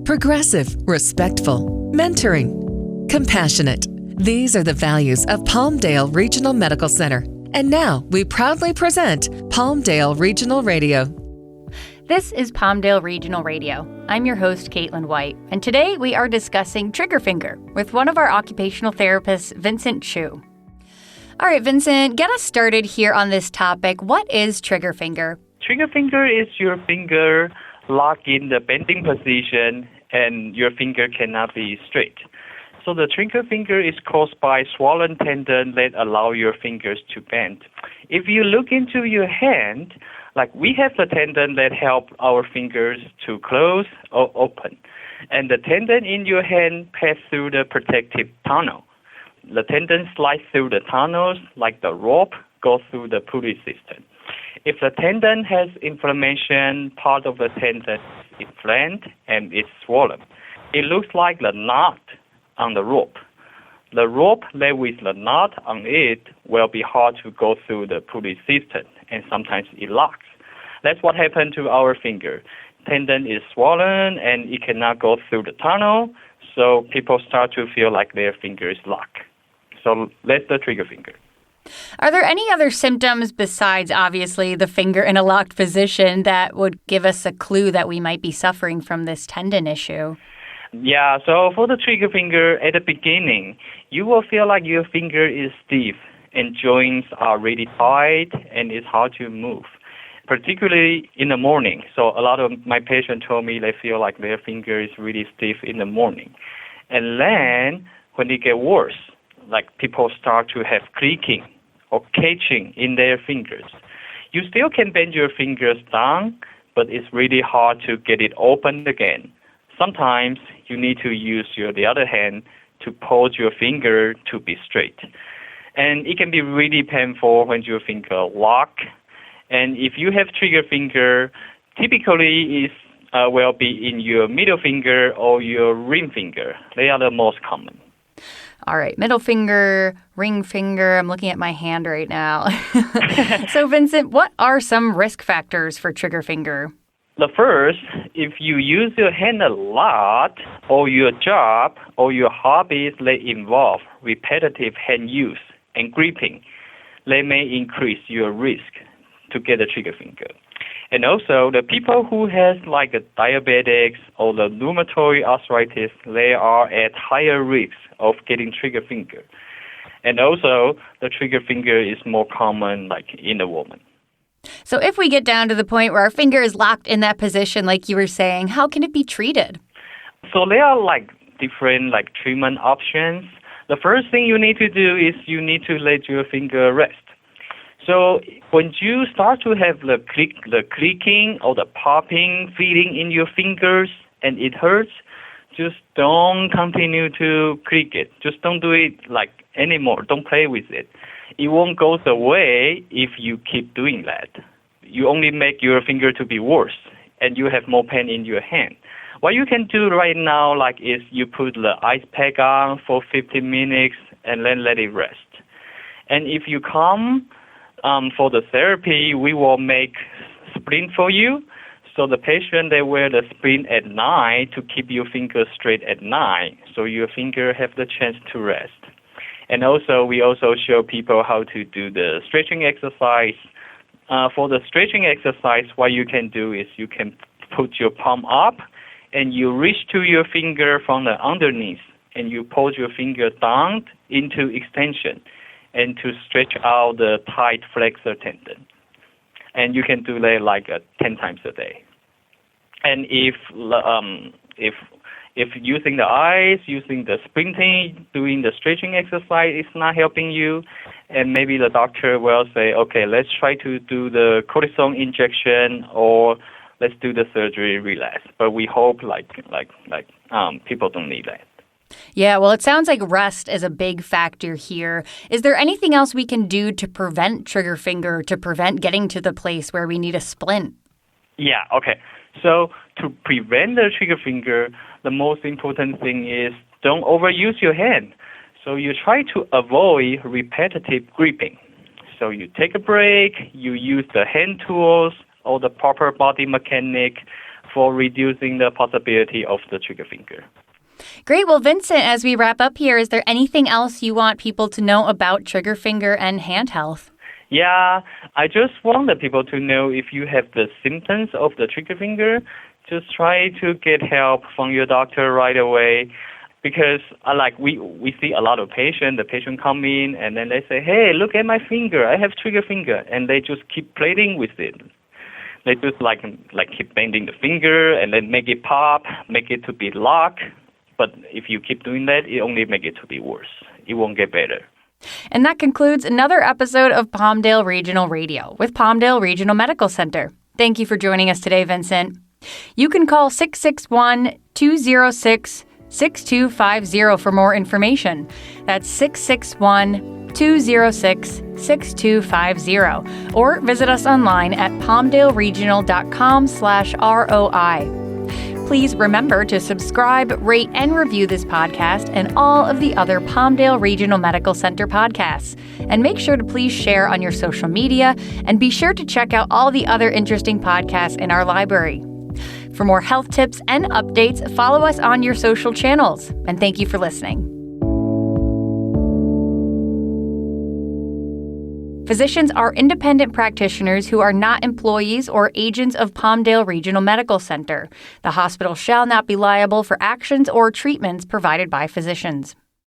progressive, respectful, mentoring, compassionate. These are the values of Palmdale Regional Medical Center. And now we proudly present Palmdale Regional Radio. This is Palmdale Regional Radio. I'm your host, Caitlin White, and today we are discussing trigger finger with one of our occupational therapists, Vincent Chu. All right, Vincent, get us started here on this topic. What is trigger finger? Trigger finger is your finger locked in the bending position and your finger cannot be straight. So the trigger finger is caused by swollen tendon that allow your fingers to bend. If you look into your hand, like we have the tendon that help our fingers to close or open. And the tendon in your hand pass through the protective tunnel. The tendon slides through the tunnels like the rope goes through the pulley system. If the tendon has inflammation, part of the tendon is inflamed and it's swollen. It looks like the knot on the rope. The rope laid with the knot on it will be hard to go through the pulley system, and sometimes it locks. That's what happened to our finger. Tendon is swollen and it cannot go through the tunnel, so people start to feel like their finger is locked. So that's the trigger finger. Are there any other symptoms besides, obviously, the finger in a locked position that would give us a clue that we might be suffering from this tendon issue? Yeah, so for the trigger finger, at the beginning, you will feel like your finger is stiff and joints are really tight and it's hard to move, particularly in the morning. So a lot of my patients told me they feel like their finger is really stiff in the morning. And then when it gets worse, like people start to have creaking or catching in their fingers. You still can bend your fingers down, but it's really hard to get it open again. Sometimes you need to use the other hand to pose your finger to be straight. And it can be really painful when your finger lock. And if you have trigger finger, typically it will be in your middle finger or your ring finger. They are the most common. All right, middle finger, ring finger. I'm looking at my hand right now. So, Vincent, what are some risk factors for trigger finger? The first, if you use your hand a lot, or your job, or your hobbies that involve repetitive hand use and gripping, they may increase your risk to get a trigger finger. And also, the people who has like a diabetics or the rheumatoid arthritis, they are at higher risk of getting trigger finger. And also, the trigger finger is more common like in a woman. So if we get down to the point where our finger is locked in that position, like you were saying, how can it be treated? So there are like different like treatment options. The first thing you need to do is you need to let your finger rest. So when you start to have the clicking or the popping feeling in your fingers and it hurts, just don't continue to click it. Just don't do it like anymore. Don't play with it. It won't go away if you keep doing that. You only make your finger to be worse and you have more pain in your hand. What you can do right now is you put the ice pack on for 15 minutes and then let it rest. And if you come for the therapy, we will make splint for you. So the patient, they wear the splint at night to keep your finger straight at night, so your finger have the chance to rest. And also, we also show people how to do the stretching exercise. For the stretching exercise, what you can do is you can put your palm up and you reach to your finger from the underneath and you pull your finger down into extension and to stretch out the tight flexor tendon. And you can do that 10 times a day. And if using the ice, using the sprinting, doing the stretching exercise is not helping you, and maybe the doctor will say, okay, let's try to do the cortisone injection or let's do the surgery relapse. But we hope people don't need that. Yeah, well, it sounds like rest is a big factor here. Is there anything else we can do to prevent trigger finger, to prevent getting to the place where we need a splint? Yeah, okay. So to prevent the trigger finger, the most important thing is don't overuse your hand. So you try to avoid repetitive gripping. So you take a break, you use the hand tools or the proper body mechanic for reducing the possibility of the trigger finger. Great. Well, Vincent, as we wrap up here, is there anything else you want people to know about trigger finger and hand health? Yeah, I just want the people to know if you have the symptoms of the trigger finger, just try to get help from your doctor right away. Because we see a lot of patients, the patient come in and then they say, hey, look at my finger, I have trigger finger. And they just keep playing with it. They just like keep bending the finger and then make it pop, make it to be locked. But if you keep doing that, it only make it to be worse. It won't get better. And that concludes another episode of Palmdale Regional Radio with Palmdale Regional Medical Center. Thank you for joining us today, Vincent. You can call 661-206-6250 for more information. That's 661-206-6250. Or visit us online at palmdaleregional.com/ROI. Please remember to subscribe, rate, and review this podcast and all of the other Palmdale Regional Medical Center podcasts. And make sure to please share on your social media and be sure to check out all the other interesting podcasts in our library. For more health tips and updates, follow us on your social channels. And thank you for listening. Physicians are independent practitioners who are not employees or agents of Palmdale Regional Medical Center. The hospital shall not be liable for actions or treatments provided by physicians.